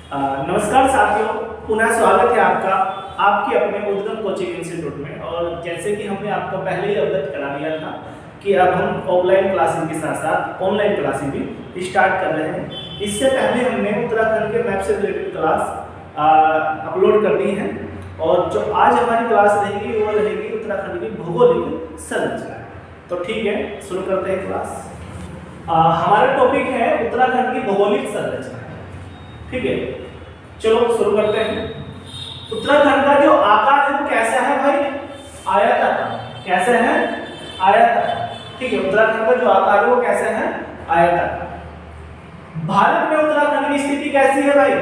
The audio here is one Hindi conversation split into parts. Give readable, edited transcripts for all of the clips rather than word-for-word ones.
नमस्कार साथियों, पुनः स्वागत है आपका आपके अपने उद्गम कोचिंग इंस्टीट्यूट में। और जैसे कि हमने आपको पहले ही अवगत करा दिया था कि अब हम ऑफलाइन क्लासिंग के साथ साथ ऑनलाइन क्लासिंग भी स्टार्ट कर रहे हैं। इससे पहले हमने उत्तराखंड के मैप से रिलेटेड क्लास अपलोड कर दी है और जो आज हमारी क्लास रहेगी वो रहेगी उत्तराखंड की भौगोलिक संरचना। तो ठीक है, शुरू करते हैं क्लास। हमारा टॉपिक है उत्तराखंड की भौगोलिक संरचना। ठीक है, चलो शुरू करते हैं। उत्तराखंड का जो आकार है वो कैसा है भाई? आयताकार। कैसा है? आयताकार। ठीक है, उत्तराखंड का जो आकार है वो कैसा है? आयताकार। भारत में उत्तराखंड की स्थिति कैसी है भाई?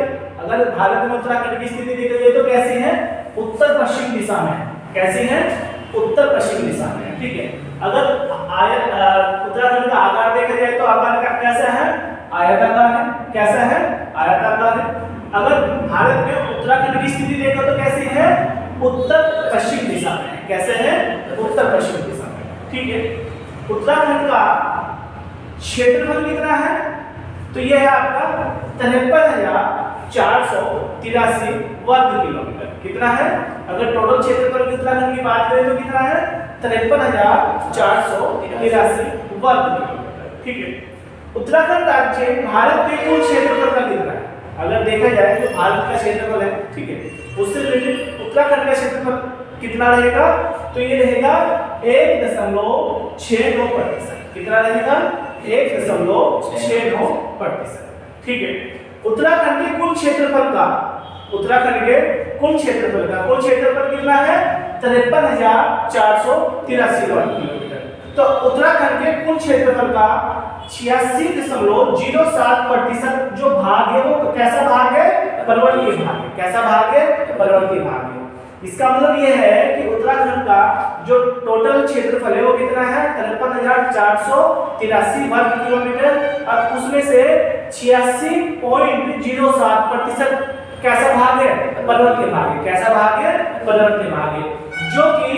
अगर भारत में उत्तराखंड की स्थिति देखी जाए तो कैसी है? उत्तर पश्चिम दिशा में है। कैसी है? उत्तर पश्चिम दिशा में है। ठीक है, अगर उत्तराखंड का आकार देखा जाए तो आकार का कैसा है? आयताकार है। कैसा है? आयताकार है। अगर भारत में उत्तराखंड की स्थिति देखो तो कैसी है? उत्तर पश्चिम दिशा में है। कैसे है? उत्तर पश्चिम दिशा में। ठीक है, उत्तराखंड का क्षेत्रफल कितना है? तो यह है आपका 53,483 वर्ग किलोमीटर। कितना है? अगर टोटल क्षेत्रफल की उत्तराखंड की बात करें तो कितना है? 53,483 वर्ग किलोमीटर। ठीक है, उत्तराखंड राज्य भारत के कुल क्षेत्रफल का कितना है? अगर देखा जाए तो भारत का क्षेत्रफल है, ठीक है, उससे रिलेटेड उत्तराखंड का क्षेत्रफल कितना रहेगा? तो ये रहेगा 1.69%। कितना रहेगा? 1.69%। ठीक है, उत्तराखंड के कुल क्षेत्रफल का कुल क्षेत्रफल कितना है? 53,483 वर्ग किलोमीटर। तो उत्तराखंड के कुल क्षेत्रफल का 86.07% जो भाग है वो कैसा भाग है? पर्वतीय भाग है। कैसा भाग है? पर्वतीय भाग है। इसका मतलब ये है कि उत्तराखंड का जो टोटल क्षेत्रफल है वो कितना है? 53,483 वर्ग किलोमीटर और उसमें से 86.07% कैसा भाग है? पर्वतीय भाग है। कैसा भाग है? पर्वतीय भाग है, जो कि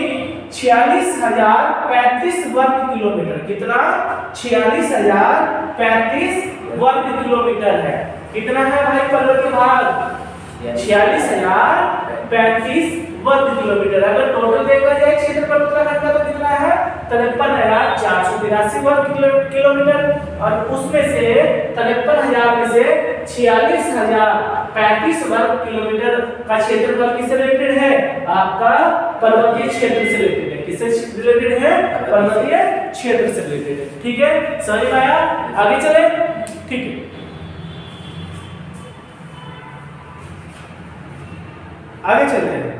46,035 वर्ग किलोमीटर। कितना? 46,035 वर्ग किलोमीटर है। कितना है भाई पर्वतीय भाग? 46,035 वर्ग किलोमीटर। अगर टोटल देखा जाए क्षेत्रफल उत्तराखंड का तो कितना है? 53,483 वर्ग किलोमीटर और उसमें से 53,000 में से 46,035 वर्ग किलोमीटर का क्षेत्रफल किससे रिलेटेड है? आपका पर्वतीय क्षेत्र से रिलेटेड है। किससे रिलेटेड है? पर्वतीय क्षेत्र से रिलेटेड है। ठीक है, समझ में आया? आगे चले। ठीक है, आगे चलते हैं।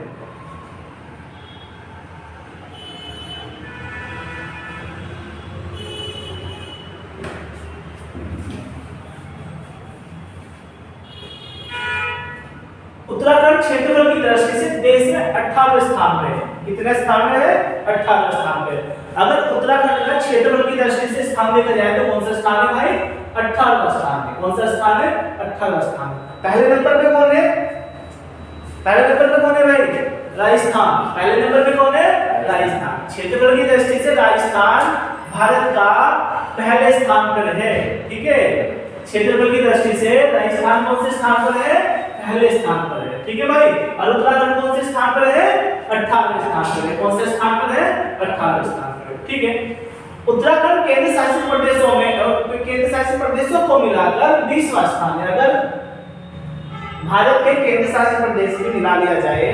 उत्तराखंड क्षेत्रफल की दृष्टि से देश में 18वें स्थान पे है। कितने स्थान में है? 18वें स्थान पे। अगर उत्तराखंड का क्षेत्रफल की दृष्टि से स्थान देखा जाए तो कौन सा स्थान है भाई? 18वां स्थान है। कौन सा स्थान है? 18वां स्थान। पहले नंबर पे कौन है? पहले नंबर पे कौन है भाई? राजस्थान। पहले नंबर पे कौन है? राजस्थान। क्षेत्रफल की दृष्टि से राजस्थान भारत का पहले स्थान पर है। ठीक है, क्षेत्रफल की दृष्टि से राजस्थान कौन से स्थान पर है? पहले स्थान पर है। ठीक है भाई, और उत्तराखंड कौन से स्थान पर है? 18वें स्थान पर है। कौन से स्थान पर है? 18वें स्थान पर है। ठीक है, उत्तराखंड केंद्र शासित प्रदेशों को मिलाकर 20वां स्थान है। अगर भारत के केंद्र शासित प्रदेश में मिला लिया जाए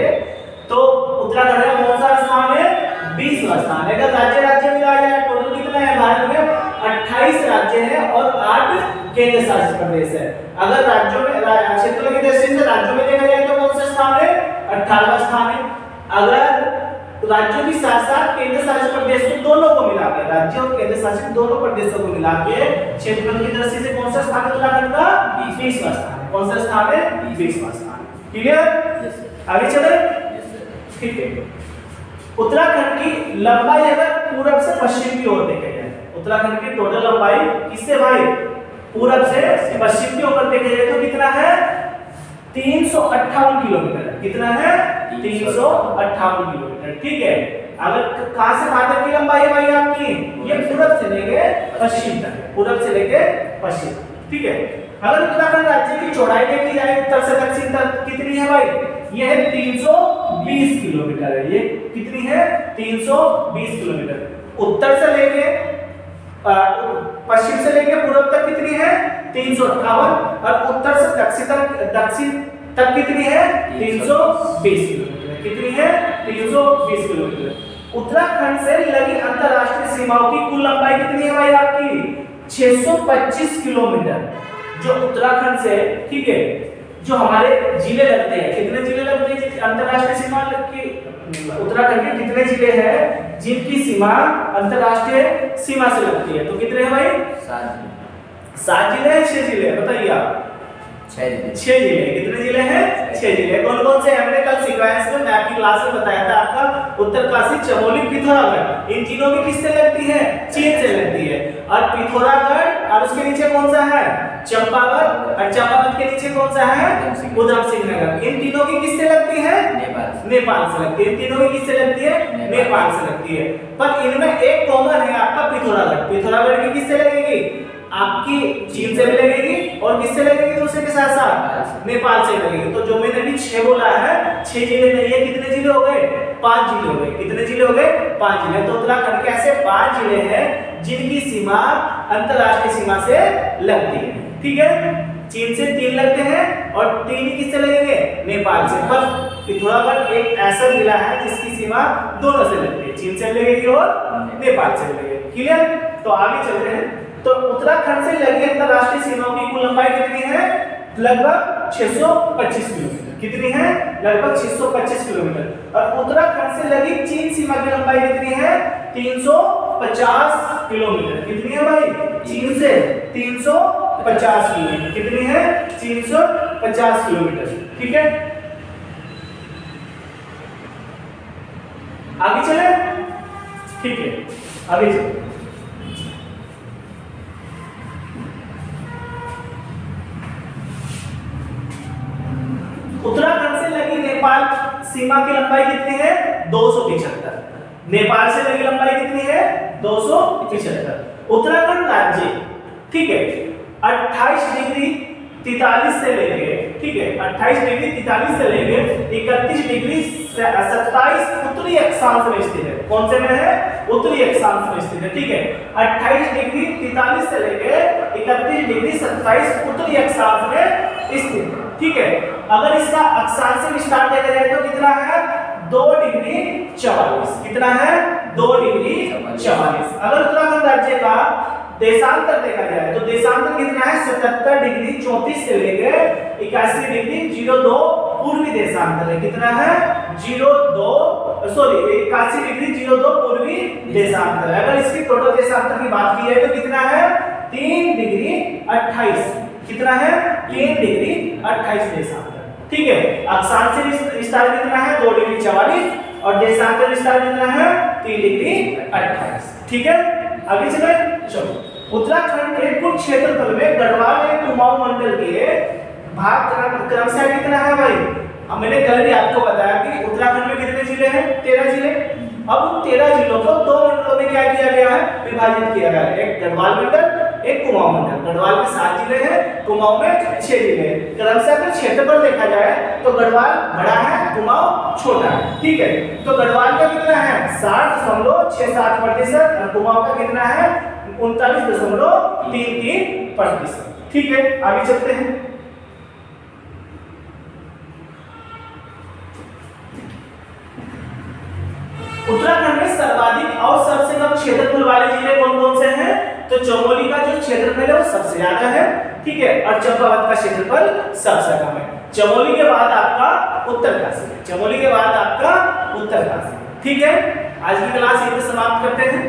तो उत्तराखंड का कौन सा स्थान है? 20वां स्थान है। अगर राज्य मिला जाए टोटल कितना है भारत में? 28 राज्य हैं और 8 केंद्र शासित प्रदेश है। अगर राज्यों में क्षेत्रफल की दृष्टि से राज्यों में देखा जाए तो कौन सा स्थान है? 18वां स्थान है। अगर राज्यों के साथ साथ केंद्र शासित प्रदेश को दोनों को मिला के, राज्य और केंद्र शासित दोनों प्रदेशों को मिला के क्षेत्रफल की दृष्टि से कौन सा स्थान है उत्तराखंड का? 20वां स्थान है। कौन सा स्थान है? 20वां स्थान। क्लियर? आगे चले। ठीक है, उत्तराखंड की लंबाई अगर पूरब से पश्चिम की ओर देखा जाए, उत्तराखंड की टोटल लंबाई किससे भाई? पूरब से पश्चिम की ओर देखा जाए तो कितना है? 358 किलोमीटर। कितना है? 358 किलोमीटर। ठीक है, अगर कहां से कहां तक की लंबाई है भाई आपकी? ये पूरब से लेके पश्चिम तक। पूरब से लेके पश्चिम। ठीक है, अगर उत्तराखंड राज्य की चौड़ाई देखी जाए उत्तर से दक्षिण तक कितनी है भाई, ये है 320 किलोमीटर है। ये कितनी है, 320 किलोमीटर। उत्तर से लेके पश्चिम से लेके पूर्व तक कितनी है, 358, और उत्तर से दक्षिण तक कितनी है, 320 किलोमीटर। कितनी है, 320 किलोमीटर। उत्तराखंड से लगी अंतरराष्ट्रीय सीमाओं की कुल लंबाई कितनी है भाई आपकी, 625 किलोमीटर। जो उत्तराखंड से, ठीक है, जो हमारे जिले लगते हैं, कितने जिले लगते हैं अंतरराष्ट्रीय सीमा की, उत्तराखंड के कितने जिले हैं जिनकी सीमा अंतरराष्ट्रीय सीमा से लगती है, तो कितने हैं भाई, 7 जिले हैं, 6 जिले, बताइए आप। 6 जिले। कितने जिले हैं, 6 जिले। कौन कौन से हैं, हमने कल सीक्वेंस में मैप की क्लास में बताया था आपका, उत्तरकाशी, चमोली, पिथौरागढ़, इन तीनों की किससे लगती है, चीन से लगती है। और पिथौरागढ़ और उसके नीचे कौन सा है, चंपावत, और चंपावत के नीचे कौन सा है, उधम सिंह नगर। इन तीनों की किससे लगती है, नेपाल से लगती है। इन तीनों की किससे लगती है, नेपाल से लगती है। पर इनमें एक कॉमन है आपका पिथौरागढ़। पिथौरागढ़ की किससे लगेगी, आपकी चीन से भी लगेगी, और किससे लगेगी दूसरे के साथ साथ, नेपाल से लगेगी। तो जो मैंने अभी 6 बोला है, 6 जिले नहीं है, कितने जिले हो गए, 5 जिले हो गए। कितने जिले हो गए, 5 जिले। तो उत्तराखंड के ऐसे 5 जिले हैं जिनकी सीमा अंतरराष्ट्रीय सीमा से लगती है, ठीक है। चीन से 3 लगते हैं, और 3 ही किससे लगेंगे, नेपाल से। पर पिथौरागढ़ एक ऐसा जिला है जिसकी सीमा दोनों से लगती है, चीन से लगेगी और नेपाल से लगेगी। क्लियर। तो आगे चलते हैं। तो उत्तराखंड से लगी अंतरराष्ट्रीय सीमाओं की कुल लंबाई कितनी है, लगभग 625 किलोमीटर। कितनी है, लगभग 625 किलोमीटर। और उत्तराखंड से लगी चीन सीमा की लंबाई कितनी है, 350 किलोमीटर। कितनी है भाई, चीन से 350 किलोमीटर। कितनी है, 350 किलोमीटर, ठीक है। आगे चले, ठीक है, आगे चले। उत्तराखंड से लगी नेपाल सीमा की लंबाई कितनी है, 275। नेपाल से लगी लंबाई कितनी है, 275। उत्तराखंड राज्य, ठीक है, 28 डिग्री 43 से लेके, ठीक है, 28 डिग्री 43 से लेके 31 डिग्री 27 उत्तरी अक्षांश में स्थित है। कौन से में है, उत्तरी अक्षांश में स्थित है, ठीक है। 28 डिग्री 43 से लेके 31 डिग्री 27 उत्तरी अक्षांश में स्थित है, ठीक है। अगर इसका अक्षांश विस्तार देखा जाए तो कितना है, 2 डिग्री 44। कितना है, 2 डिग्री 44। अगर उत्तराखंड राज्य का देशांतर देखा जाए तो देशांतर कितना है, 77 डिग्री 34 से लेकर 81 डिग्री 02 पूर्वी देशांतर है। कितना है, 81 डिग्री 02 पूर्वी देशांतर है। अगर इसकी टोटल देशांतर की बात की जाए तो कितना है, 3 डिग्री 28। कितना है, 3 डिग्री 28 देशांतर, ठीक है। अक्षांश विस्तार कितना है, 2 डिग्री 44, और देशांतर विस्तार कितना है, 3 डिग्री 28, ठीक है। आगे चले, चलो। उत्तराखंड के कुल क्षेत्रफल में गढ़वाल एवं कुमाऊं मंडल के भाग क्रमशः कितना है भाई, अब मैंने कल भी आपको बताया कि उत्तराखंड में कितने जिले हैं, 13 जिले। अब उन 13 जिलों को 2 मंडलों में क्या किया गया है, विभाजित किया गया है। एक गढ़वाल मंडल, एक कुमाऊं मंडल। गढ़वाल में 7 जिले हैं, कुमाऊं में 6 जिले हैं। क्रमशः अगर क्षेत्रफल देखा जाए तो गढ़वाल बड़ा है, कुमाऊं छोटा है, ठीक है। तो गढ़वाल का कितना है, 60.67%, और कुमाऊं का कितना है, 39.33%, ठीक है। आगे चलते हैं। उत्तराखंड में सर्वाधिक और सबसे कम क्षेत्रफल वाले जिले कौन कौन से हैं, तो चमोली का जो क्षेत्रफल है वो सबसे ज्यादा है, ठीक है, और चंपावत का क्षेत्रफल सबसे कम है। चमोली के बाद आपका उत्तरकाशी है, चमोली के बाद आपका उत्तरकाशी, ठीक है। आज की क्लास यहीं पे समाप्त करते हैं।